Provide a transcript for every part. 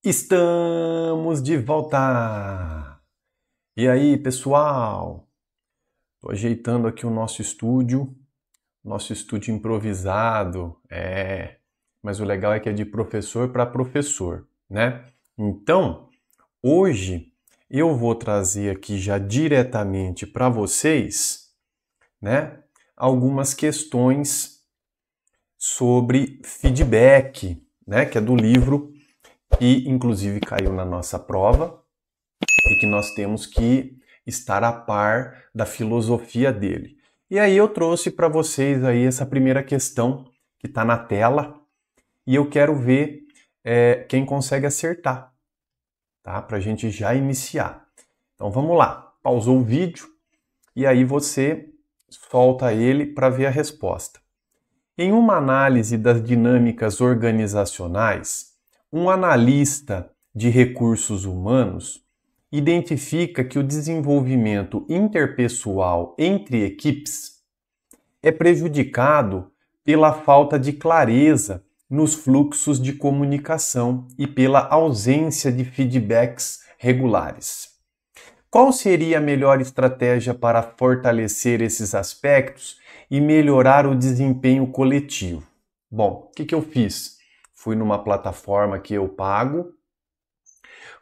Estamos de volta! E aí, pessoal? Estou ajeitando aqui o nosso estúdio improvisado, mas o legal é que é de professor para professor, né? Então, hoje eu vou trazer aqui já diretamente para vocês, né, algumas questões sobre feedback, né, que é do livro que inclusive caiu na nossa prova e que nós temos que estar a par da filosofia dele. E aí eu trouxe para vocês aí essa primeira questão que está na tela e eu quero ver quem consegue acertar, tá? Para a gente já iniciar. Então vamos lá, pausou o vídeo e aí você solta ele para ver a resposta. Em uma análise das dinâmicas organizacionais, um analista de recursos humanos identifica que o desenvolvimento interpessoal entre equipes é prejudicado pela falta de clareza nos fluxos de comunicação e pela ausência de feedbacks regulares. Qual seria a melhor estratégia para fortalecer esses aspectos e melhorar o desempenho coletivo? Bom, o que eu fiz? Fui numa plataforma que eu pago,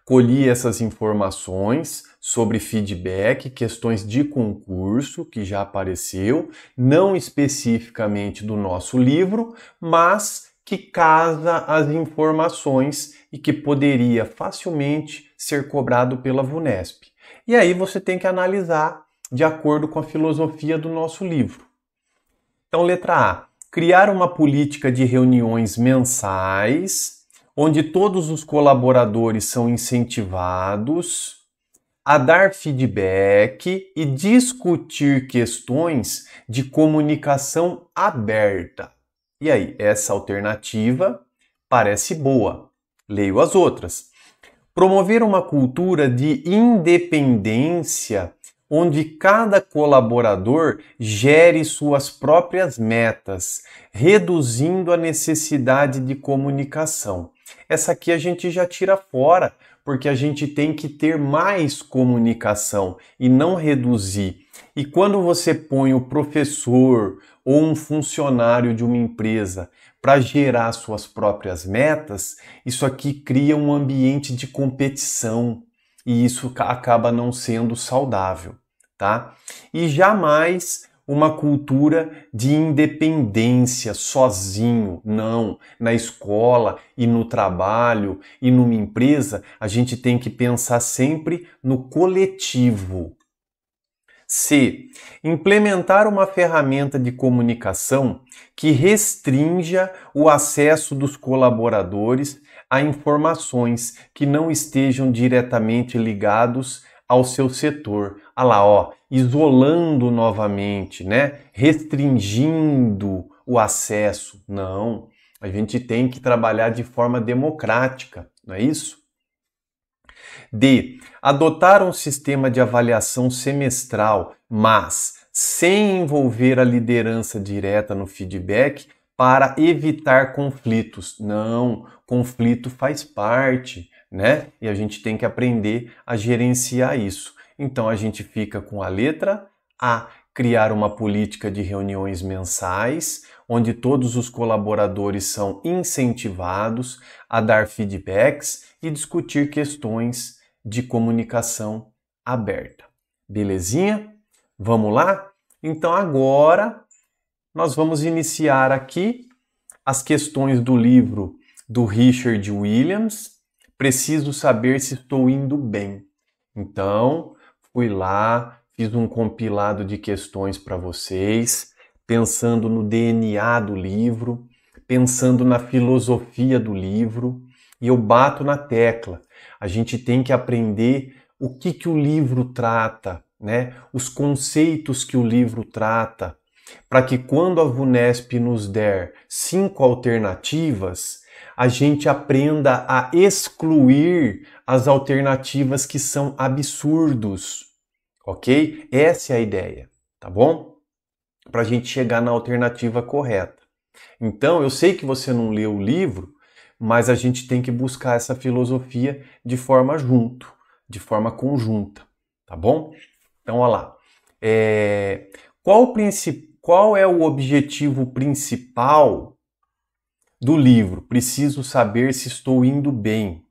colhi essas informações sobre feedback, questões de concurso que já apareceu, não especificamente do nosso livro, mas que casa as informações e que poderia facilmente ser cobrado pela VUNESP. E aí você tem que analisar de acordo com a filosofia do nosso livro. Então, letra A. Criar uma política de reuniões mensais, onde todos os colaboradores são incentivados a dar feedback e discutir questões de comunicação aberta. E aí, essa alternativa parece boa. Leio as outras. Promover uma cultura de independência onde cada colaborador gere suas próprias metas, reduzindo a necessidade de comunicação. Essa aqui a gente já tira fora, porque a gente tem que ter mais comunicação e não reduzir. E quando você põe o professor ou um funcionário de uma empresa para gerar suas próprias metas, isso aqui cria um ambiente de competição e isso acaba não sendo saudável, tá? E jamais uma cultura de independência sozinho, não. Na escola e no trabalho e numa empresa, a gente tem que pensar sempre no coletivo. C. Implementar uma ferramenta de comunicação que restrinja o acesso dos colaboradores a informações que não estejam diretamente ligados ao seu setor. Olha lá, ó, isolando novamente, né? Restringindo o acesso. Não, a gente tem que trabalhar de forma democrática, não é isso? D. Adotar um sistema de avaliação semestral, mas sem envolver a liderança direta no feedback para evitar conflitos. Não, conflito faz parte, né? E a gente tem que aprender a gerenciar isso. Então a gente fica com a letra A, criar uma política de reuniões mensais, onde todos os colaboradores são incentivados a dar feedbacks e discutir questões de comunicação aberta. Belezinha? Vamos lá? Então agora nós vamos iniciar aqui as questões do livro do Richard Williams. Preciso saber se estou indo bem. Então, fui lá, fiz um compilado de questões para vocês, pensando no DNA do livro, pensando na filosofia do livro, e eu bato na tecla. A gente tem que aprender o que o livro trata, né? Os conceitos que o livro trata, para que quando a VUNESP nos der 5 alternativas, a gente aprenda a excluir as alternativas que são absurdos, ok? Essa é a ideia, tá bom? Para a gente chegar na alternativa correta. Então, eu sei que você não leu o livro, mas a gente tem que buscar essa filosofia de forma junto, de forma conjunta, tá bom? Então, olha lá. Qual é o objetivo principal do livro? Preciso saber se estou indo bem.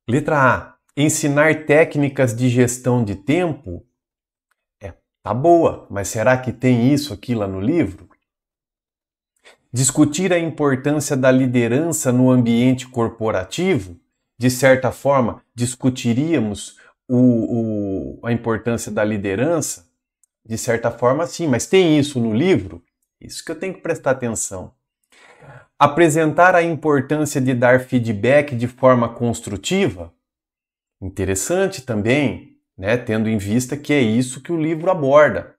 Letra A. Ensinar técnicas de gestão de tempo? Tá boa, mas será que tem isso aqui lá no livro? Discutir a importância da liderança no ambiente corporativo? De certa forma, discutiríamos a importância da liderança? De certa forma, sim, mas tem isso no livro? Isso que eu tenho que prestar atenção. Apresentar a importância de dar feedback de forma construtiva? Interessante também, né? Tendo em vista que é isso que o livro aborda.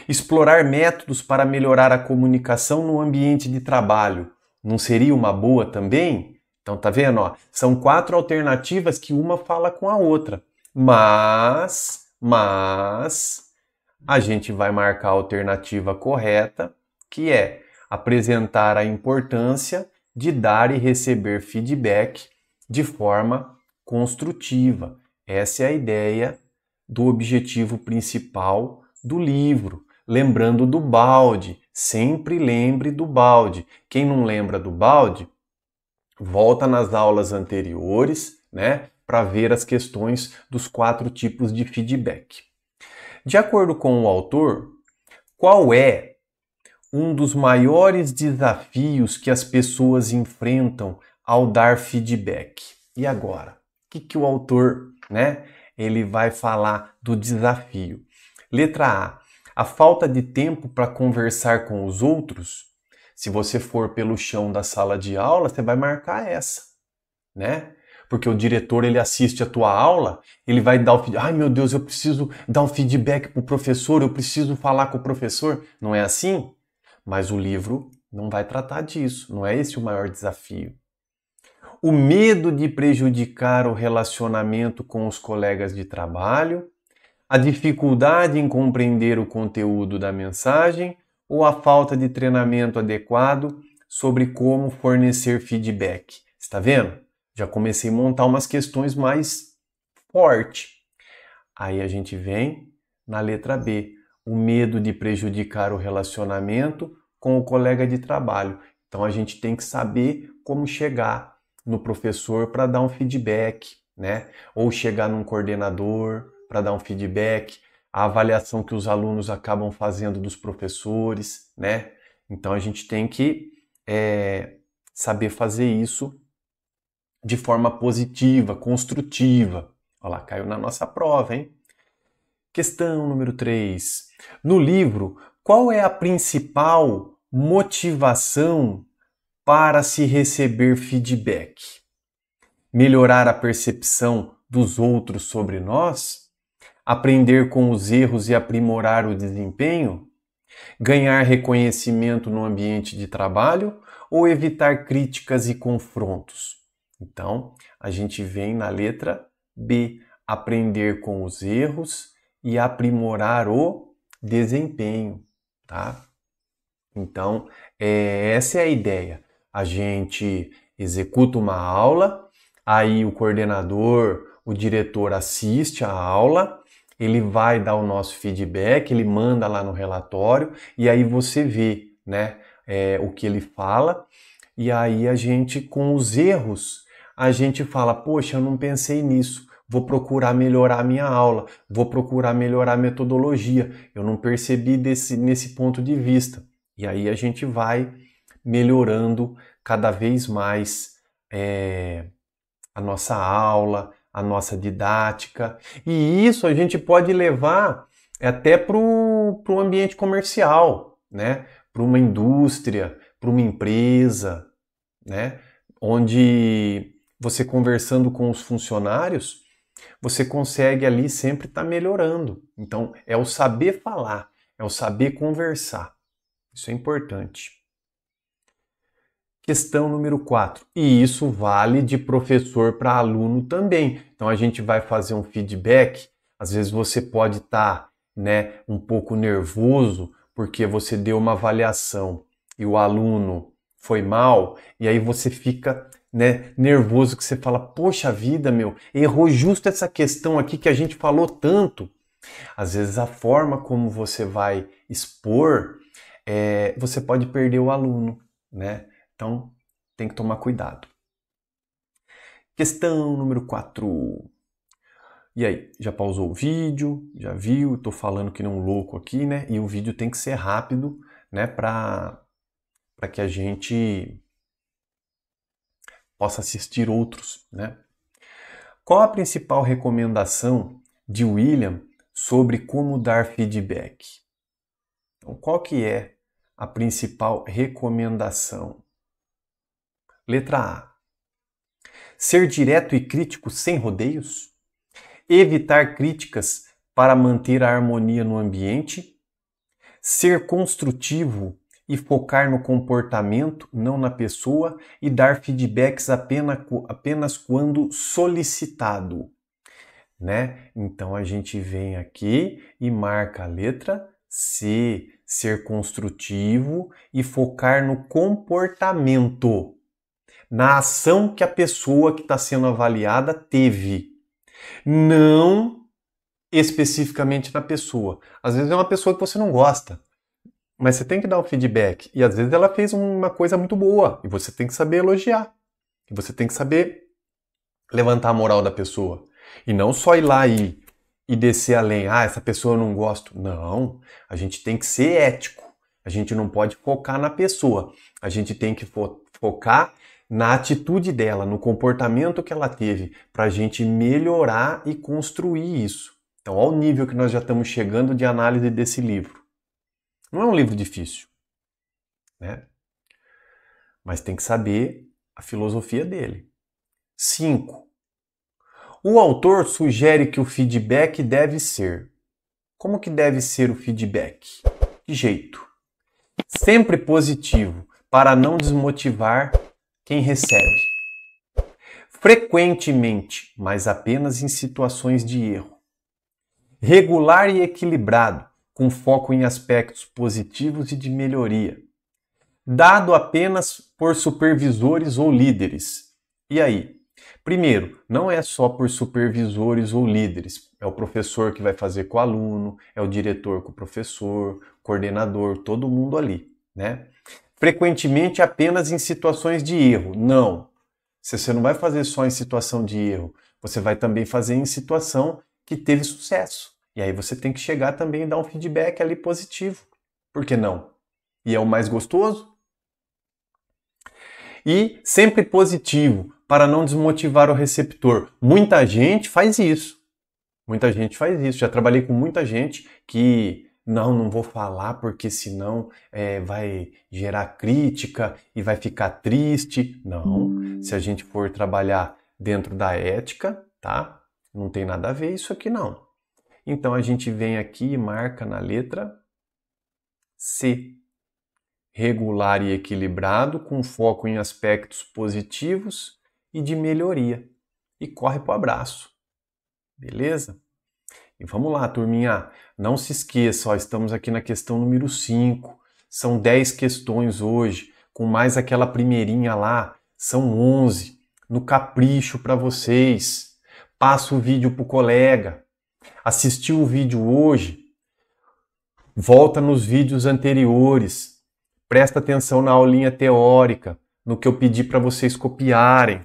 Explorar métodos para melhorar a comunicação no ambiente de trabalho. Não seria uma boa também? Então, tá vendo? Ó, são 4 alternativas que uma fala com a outra. Mas a gente vai marcar a alternativa correta, que é apresentar a importância de dar e receber feedback de forma construtiva. Essa é a ideia do objetivo principal do livro. Lembrando do balde, sempre lembre do balde. Quem não lembra do balde, volta nas aulas anteriores, né, para ver as questões dos 4 tipos de feedback. De acordo com o autor, qual é um dos maiores desafios que as pessoas enfrentam ao dar feedback? E agora? O que o autor, né, ele vai falar do desafio? Letra A falta de tempo para conversar com os outros. Se você for pelo chão da sala de aula, você vai marcar essa, né? Porque o diretor, ele assiste a tua aula, ele vai dar o feedback. Ai, meu Deus, eu preciso dar um feedback para o professor, eu preciso falar com o professor. Não é assim? Mas o livro não vai tratar disso, não é esse o maior desafio. O medo de prejudicar o relacionamento com os colegas de trabalho, a dificuldade em compreender o conteúdo da mensagem ou a falta de treinamento adequado sobre como fornecer feedback. Está vendo? Já comecei a montar umas questões mais fortes. Aí a gente vem na letra B, o medo de prejudicar o relacionamento com o colega de trabalho. Então a gente tem que saber como chegar no professor para dar um feedback, né? Ou chegar num coordenador para dar um feedback, a avaliação que os alunos acabam fazendo dos professores, né? Então a gente tem que saber fazer isso de forma positiva, construtiva. Olha lá, caiu na nossa prova, hein? Questão número 3. No livro, qual é a principal motivação para se receber feedback? Melhorar a percepção dos outros sobre nós? Aprender com os erros e aprimorar o desempenho? Ganhar reconhecimento no ambiente de trabalho ou evitar críticas e confrontos? Então, a gente vem na letra B, aprender com os erros e aprimorar o desempenho, tá? Então, essa é a ideia. A gente executa uma aula, aí o coordenador, o diretor assiste a aula, ele vai dar o nosso feedback, ele manda lá no relatório e aí você vê, né, o que ele fala e aí a gente, com os erros, a gente fala, poxa, eu não pensei nisso, vou procurar melhorar a minha aula, vou procurar melhorar a metodologia, eu não percebi nesse ponto de vista. E aí a gente vai melhorando cada vez mais a nossa aula, a nossa didática. E isso a gente pode levar até para o ambiente comercial, né? Para uma indústria, para uma empresa, né? Onde você conversando com os funcionários, você consegue ali sempre estar melhorando. Então, é o saber falar, é o saber conversar. Isso é importante. Questão número 4. E isso vale de professor para aluno também. Então a gente vai fazer um feedback. Às vezes você pode estar, né, um pouco nervoso porque você deu uma avaliação e o aluno foi mal, e aí você fica, né, nervoso, que você fala, poxa vida, meu, errou justo essa questão aqui que a gente falou tanto. Às vezes a forma como você vai expor, você pode perder o aluno, né? Então tem que tomar cuidado. Questão número 4. E aí, já pausou o vídeo? Já viu? Tô falando que nem um louco aqui, né? E o vídeo tem que ser rápido, né? Para que a gente possa assistir outros, né? Qual a principal recomendação de William sobre como dar feedback? Então, qual que é a principal recomendação? Letra A. Ser direto e crítico sem rodeios? Evitar críticas para manter a harmonia no ambiente? Ser construtivo e focar no comportamento, não na pessoa, e dar feedbacks apenas quando solicitado, né? Então a gente vem aqui e marca a letra C, ser construtivo e focar no comportamento, na ação que a pessoa que está sendo avaliada teve, não especificamente na pessoa. Às vezes é uma pessoa que você não gosta, mas você tem que dar um feedback. E às vezes ela fez uma coisa muito boa e você tem que saber elogiar. E você tem que saber levantar a moral da pessoa. E não só ir lá e descer além. Ah, essa pessoa eu não gosto. Não, a gente tem que ser ético. A gente não pode focar na pessoa. A gente tem que focar na atitude dela, no comportamento que ela teve, para a gente melhorar e construir isso. Então, olha o nível que nós já estamos chegando de análise desse livro. Não é um livro difícil, né? Mas tem que saber a filosofia dele. 5. O autor sugere que o feedback deve ser. Como que deve ser o feedback? De jeito. Sempre positivo, para não desmotivar quem recebe. Frequentemente, mas apenas em situações de erro. Regular e equilibrado, com foco em aspectos positivos e de melhoria. Dado apenas por supervisores ou líderes. E aí? Primeiro, não é só por supervisores ou líderes. É o professor que vai fazer com o aluno, é o diretor com o professor, coordenador, todo mundo ali, né? Frequentemente apenas em situações de erro. Não. Você não vai fazer só em situação de erro. Você vai também fazer em situação que teve sucesso. E aí você tem que chegar também e dar um feedback ali positivo. Por que não? E é o mais gostoso? E sempre positivo, para não desmotivar o receptor. Muita gente faz isso. Muita gente faz isso. Já trabalhei com muita gente que não vou falar porque senão vai gerar crítica e vai ficar triste. Não. Se a gente for trabalhar dentro da ética, tá? Não tem nada a ver isso aqui não. Então a gente vem aqui e marca na letra C. Regular e equilibrado, com foco em aspectos positivos e de melhoria. E corre pro abraço. Beleza? E vamos lá, turminha. Não se esqueça, ó, estamos aqui na questão número 5. São 10 questões hoje, com mais aquela primeirinha lá. São 11. No capricho para vocês. Passa o vídeo pro colega. Assistiu o vídeo hoje? Volta nos vídeos anteriores. Presta atenção na aulinha teórica, no que eu pedi para vocês copiarem,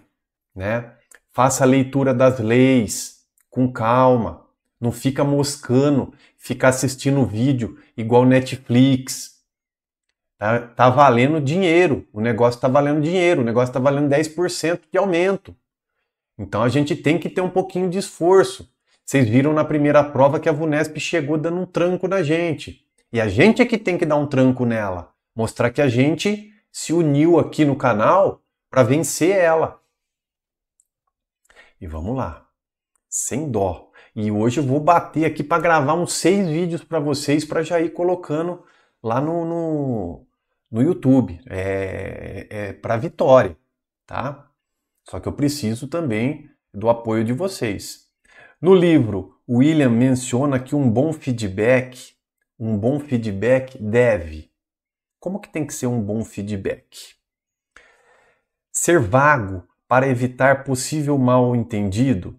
né? Faça a leitura das leis com calma. Não fica moscando, fica assistindo o vídeo igual Netflix. Tá valendo dinheiro, o negócio tá valendo dinheiro, o negócio tá valendo 10% de aumento. Então a gente tem que ter um pouquinho de esforço. Vocês viram na primeira prova que a VUNESP chegou dando um tranco na gente. E a gente é que tem que dar um tranco nela. Mostrar que a gente se uniu aqui no canal para vencer ela. E vamos lá. Sem dó. E hoje eu vou bater aqui para gravar uns 6 vídeos para vocês para já ir colocando lá no YouTube. É para vitória, tá? Só que eu preciso também do apoio de vocês. No livro, William menciona que um bom feedback deve. Como que tem que ser um bom feedback? Ser vago para evitar possível mal-entendido.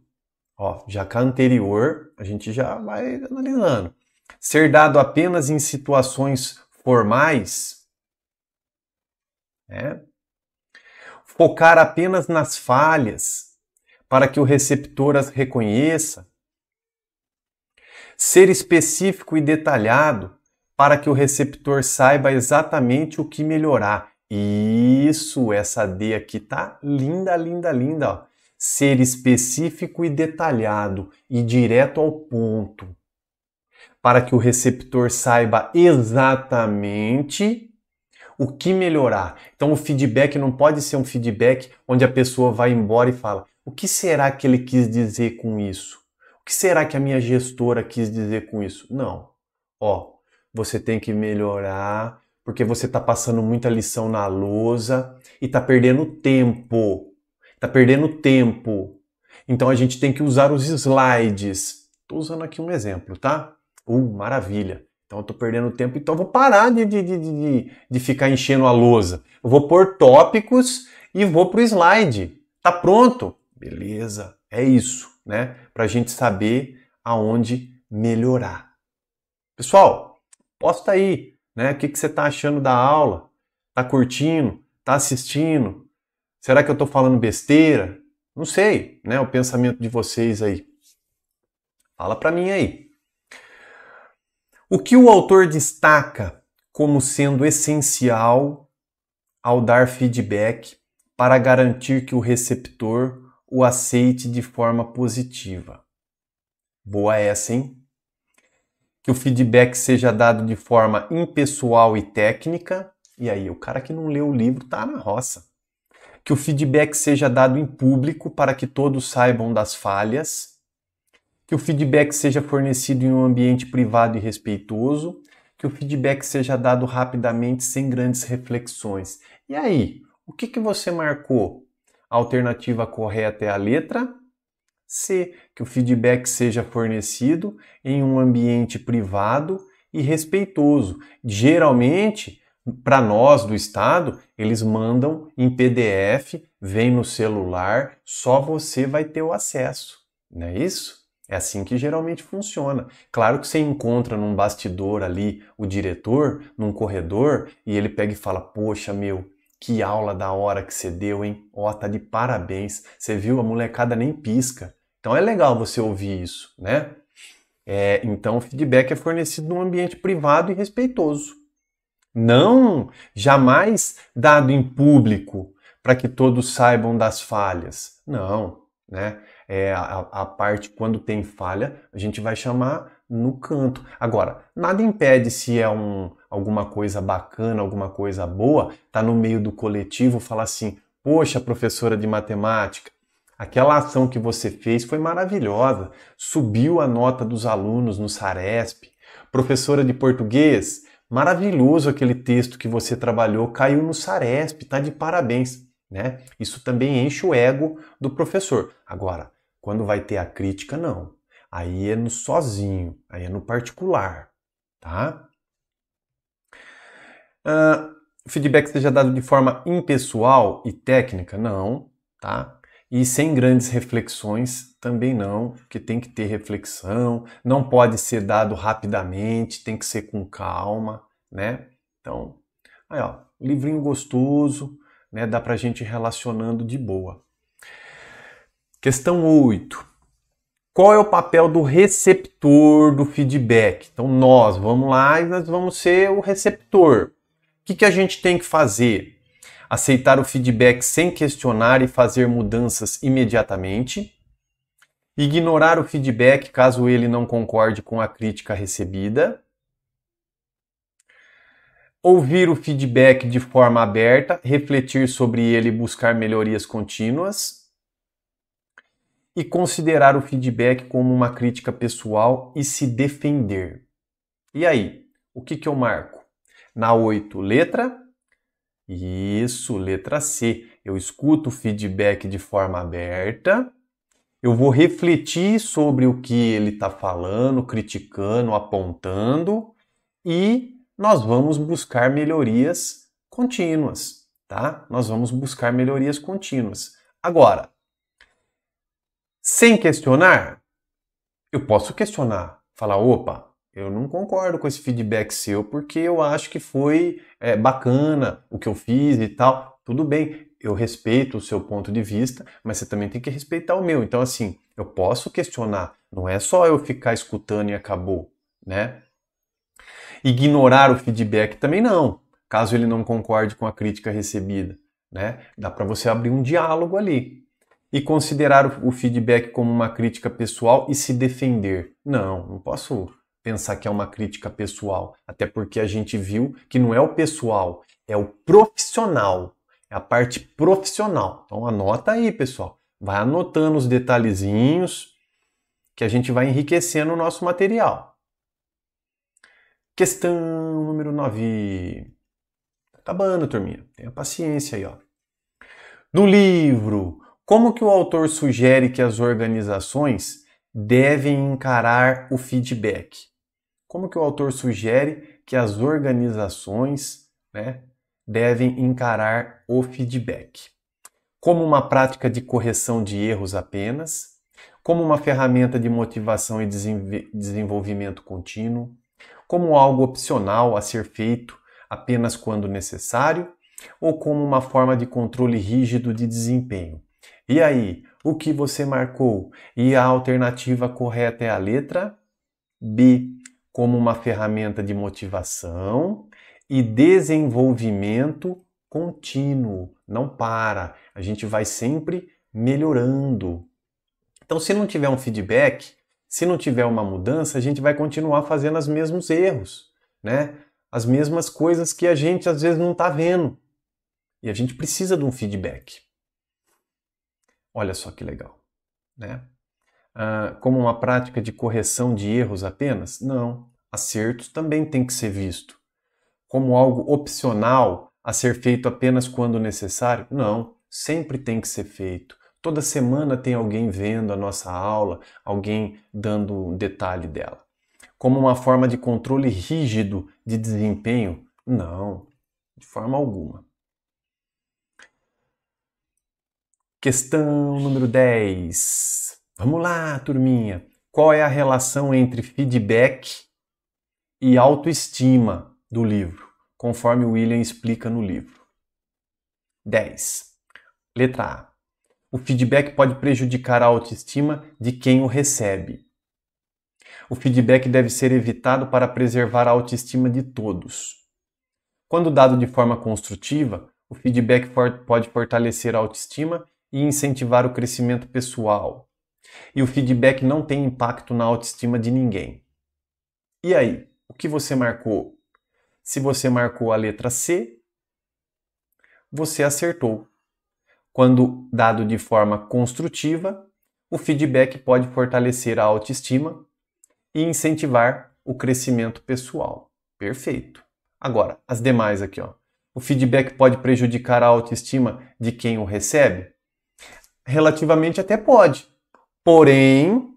Ó, já que a anterior, a gente já vai analisando. Ser dado apenas em situações formais. Né? Focar apenas nas falhas para que o receptor as reconheça. Ser específico e detalhado para que o receptor saiba exatamente o que melhorar. Isso, essa D aqui tá linda, linda, linda. Ó. Ser específico e detalhado e direto ao ponto para que o receptor saiba exatamente o que melhorar. Então o feedback não pode ser um feedback onde a pessoa vai embora e fala: o que será que ele quis dizer com isso? O que será que a minha gestora quis dizer com isso? Não. Ó, você tem que melhorar porque você está passando muita lição na lousa e está perdendo tempo. Está perdendo tempo. Então a gente tem que usar os slides. Estou usando aqui um exemplo, tá? Maravilha. Então eu estou perdendo tempo, então eu vou parar de ficar enchendo a lousa. Eu vou pôr tópicos e vou para o slide. Tá pronto? Beleza, é isso, né? Para a gente saber aonde melhorar. Pessoal, posta aí, né? O que você está achando da aula? Tá curtindo? Tá assistindo? Será que eu estou falando besteira? Não sei, né? O pensamento de vocês aí. Fala para mim aí. O que o autor destaca como sendo essencial ao dar feedback para garantir que o receptor o aceite de forma positiva? Boa essa, hein? Que o feedback seja dado de forma impessoal e técnica. E aí, o cara que não leu o livro tá na roça. Que o feedback seja dado em público para que todos saibam das falhas. Que o feedback seja fornecido em um ambiente privado e respeitoso, que o feedback seja dado rapidamente, sem grandes reflexões. E aí, o que você marcou? A alternativa correta é a letra C, que o feedback seja fornecido em um ambiente privado e respeitoso. Geralmente, para nós do Estado, eles mandam em PDF, vem no celular, só você vai ter o acesso, não é isso? É assim que geralmente funciona. Claro que você encontra num bastidor ali o diretor, num corredor, e ele pega e fala: poxa, meu, que aula da hora que você deu, hein? Ó, tá de parabéns. Você viu, a molecada nem pisca. Então é legal você ouvir isso, né? Então o feedback é fornecido num ambiente privado e respeitoso. Não jamais dado em público para que todos saibam das falhas. Não, né? A parte quando tem falha, a gente vai chamar no canto. Agora, nada impede se é alguma coisa bacana, alguma coisa boa, tá no meio do coletivo, falar assim: poxa, professora de matemática, aquela ação que você fez foi maravilhosa, subiu a nota dos alunos no Saresp. Professora de português, maravilhoso aquele texto que você trabalhou, caiu no Saresp, tá de parabéns. Né? Isso também enche o ego do professor. Agora, quando vai ter a crítica, não. Aí é no sozinho, aí é no particular, tá? Feedback seja dado de forma impessoal e técnica? Não, tá? E sem grandes reflexões também não, porque tem que ter reflexão, não pode ser dado rapidamente, tem que ser com calma, né? Então, aí ó, livrinho gostoso, né? Dá pra gente ir relacionando de boa. Questão 8. Qual é o papel do receptor do feedback? Então nós vamos lá e nós vamos ser o receptor. O que a gente tem que fazer? Aceitar o feedback sem questionar e fazer mudanças imediatamente. Ignorar o feedback caso ele não concorde com a crítica recebida. Ouvir o feedback de forma aberta, refletir sobre ele e buscar melhorias contínuas. E considerar o feedback como uma crítica pessoal e se defender. E aí, o que eu marco? Na 8, letra? Isso, letra C. Eu escuto o feedback de forma aberta, eu vou refletir sobre o que ele está falando, criticando, apontando, e nós vamos buscar melhorias contínuas, tá? tá? Nós vamos buscar melhorias contínuas. Agora, sem questionar, eu posso questionar, falar, opa, eu não concordo com esse feedback seu porque eu acho que foi bacana o que eu fiz e tal. Tudo bem, eu respeito o seu ponto de vista, mas você também tem que respeitar o meu. Então, assim, eu posso questionar, não é só eu ficar escutando e acabou, né? Ignorar o feedback também não, caso ele não concorde com a crítica recebida, né? Dá para você abrir um diálogo ali. E considerar o feedback como uma crítica pessoal e se defender. Não posso pensar que é uma crítica pessoal, até porque a gente viu que não é o pessoal, é o profissional, é a parte profissional. Então anota aí, pessoal. Vai anotando os detalhezinhos que a gente vai enriquecendo o nosso material. Questão número 9. Tá acabando, turminha. Tenha paciência aí, ó. No livro, como que o autor sugere que as organizações devem encarar o feedback? Como que o autor sugere que as organizações, devem encarar o feedback? Como uma prática de correção de erros apenas? Como uma ferramenta de motivação e desenvolvimento contínuo? Como algo opcional a ser feito apenas quando necessário? Ou como uma forma de controle rígido de desempenho? E aí, o que você marcou? E a alternativa correta é a letra B, como uma ferramenta de motivação e desenvolvimento contínuo. Não para, a gente vai sempre melhorando. Então, se não tiver um feedback, se não tiver uma mudança, a gente vai continuar fazendo os mesmos erros, né? As mesmas coisas que a gente às vezes não está vendo. E a gente precisa de um feedback. Olha só que legal, né? Como uma prática de correção de erros apenas? Não. Acertos também tem que ser visto. Como algo opcional a ser feito apenas quando necessário? Não. Sempre tem que ser feito. Toda semana tem alguém vendo a nossa aula, alguém dando um detalhe dela. Como uma forma de controle rígido de desempenho? Não, de forma alguma. Questão número 10. Vamos lá, turminha. Qual é a relação entre feedback e autoestima do livro, conforme o William explica no livro? 10. Letra A. O feedback pode prejudicar a autoestima de quem o recebe. O feedback deve ser evitado para preservar a autoestima de todos. Quando dado de forma construtiva, o feedback pode fortalecer a autoestima e incentivar o crescimento pessoal. E o feedback não tem impacto na autoestima de ninguém. E aí, o que você marcou? Se você marcou a letra C, você acertou. Quando dado de forma construtiva, o feedback pode fortalecer a autoestima e incentivar o crescimento pessoal. Perfeito. Agora, as demais aqui, ó. O feedback pode prejudicar a autoestima de quem o recebe? Relativamente até pode. Porém,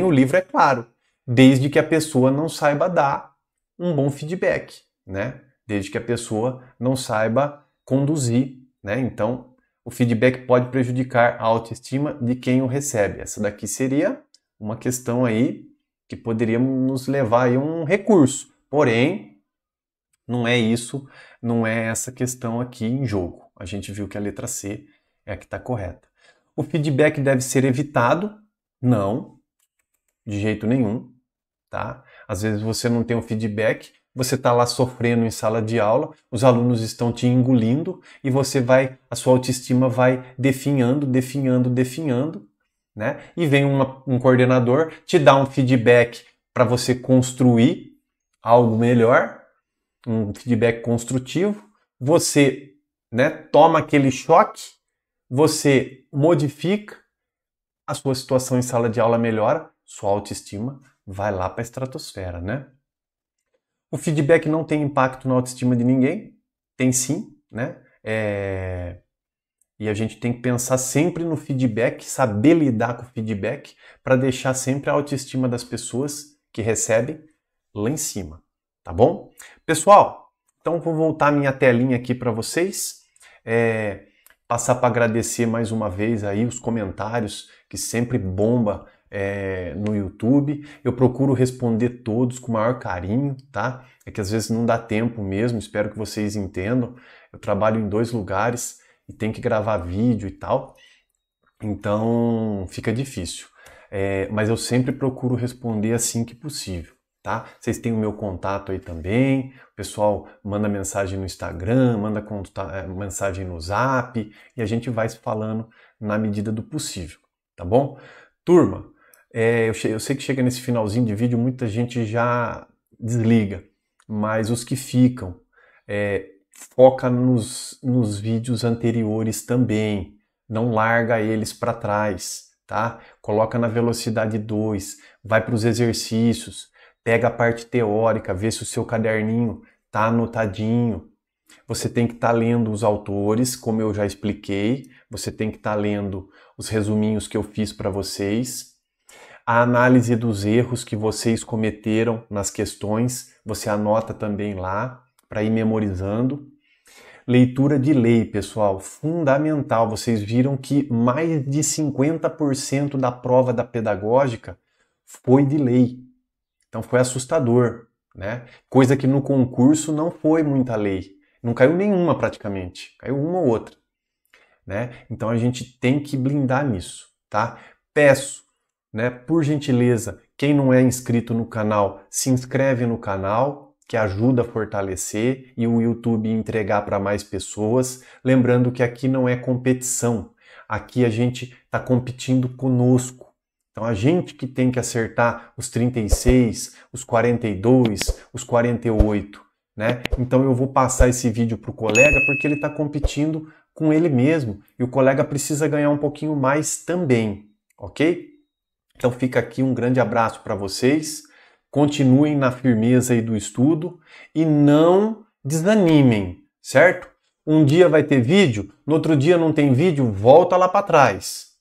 o livro é claro, desde que a pessoa não saiba dar um bom feedback, né? Desde que a pessoa não saiba conduzir, né? Então, o feedback pode prejudicar a autoestima de quem o recebe. Essa daqui seria uma questão aí que poderia nos levar a um recurso. Porém, não é isso, não é essa questão aqui em jogo. A gente viu que a letra C é a que está correta. O feedback deve ser evitado? Não, de jeito nenhum, tá? Às vezes você não tem um feedback, você está lá sofrendo em sala de aula, os alunos estão te engolindo e a sua autoestima vai definhando, né? E vem um coordenador, te dá um feedback para você construir algo melhor, um feedback construtivo, você, né, toma aquele choque, você modifica, a sua situação em sala de aula melhora, sua autoestima vai lá para a estratosfera, né? O feedback não tem impacto na autoestima de ninguém? Tem sim, né? E a gente tem que pensar sempre no feedback, saber lidar com o feedback para deixar sempre a autoestima das pessoas que recebem lá em cima, tá bom? Pessoal, então vou voltar minha telinha aqui para vocês. Passar para agradecer mais uma vez aí os comentários que sempre bomba no YouTube. Eu procuro responder todos com o maior carinho, tá? É que às vezes não dá tempo mesmo, espero que vocês entendam. Eu trabalho em 2 lugares e tenho que gravar vídeo e tal, então fica difícil. Mas eu sempre procuro responder assim que possível, tá? Vocês têm o meu contato aí também, o pessoal manda mensagem no Instagram, manda mensagem no Zap e a gente vai se falando na medida do possível, tá bom? Turma, eu sei que chega nesse finalzinho de vídeo, muita gente já desliga, mas os que ficam, foca nos vídeos anteriores também, não larga eles para trás, tá? Coloca na velocidade 2, vai para os exercícios, pega a parte teórica, vê se o seu caderninho tá anotadinho. Você tem que estar lendo os autores, como eu já expliquei, você tem que estar lendo os resuminhos que eu fiz para vocês, a análise dos erros que vocês cometeram nas questões, você anota também lá para ir memorizando. Leitura de lei, pessoal, fundamental. Vocês viram que mais de 50% da prova da pedagógica foi de lei. Então foi assustador, né? Coisa que no concurso não foi muita lei. Não caiu nenhuma praticamente, caiu uma ou outra, né? Então a gente tem que blindar nisso, tá? Peço, né, por gentileza, quem não é inscrito no canal, se inscreve no canal, que ajuda a fortalecer e o YouTube entregar para mais pessoas. Lembrando que aqui não é competição, aqui a gente está competindo conosco. Então a gente que tem que acertar os 36, os 42, os 48, né? Então eu vou passar esse vídeo para o colega porque ele está competindo com ele mesmo e o colega precisa ganhar um pouquinho mais também, ok? Então fica aqui um grande abraço para vocês, continuem na firmeza aí do estudo e não desanimem, certo? Um dia vai ter vídeo, no outro dia não tem vídeo, volta lá para trás,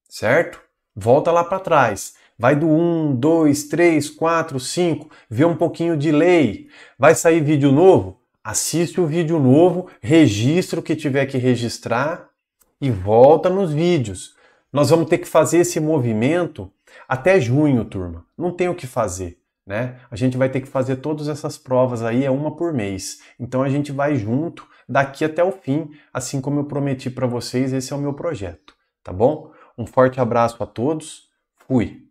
certo? Volta lá para trás. Vai do 1, 2, 3, 4, 5, vê um pouquinho de lei. Vai sair vídeo novo? Assiste o vídeo novo, registra o que tiver que registrar e volta nos vídeos. Nós vamos ter que fazer esse movimento até junho, turma. Não tem o que fazer, né? A gente vai ter que fazer todas essas provas aí, uma por mês. Então a gente vai junto daqui até o fim, assim como eu prometi para vocês, esse é o meu projeto, tá bom? Um forte abraço a todos, fui!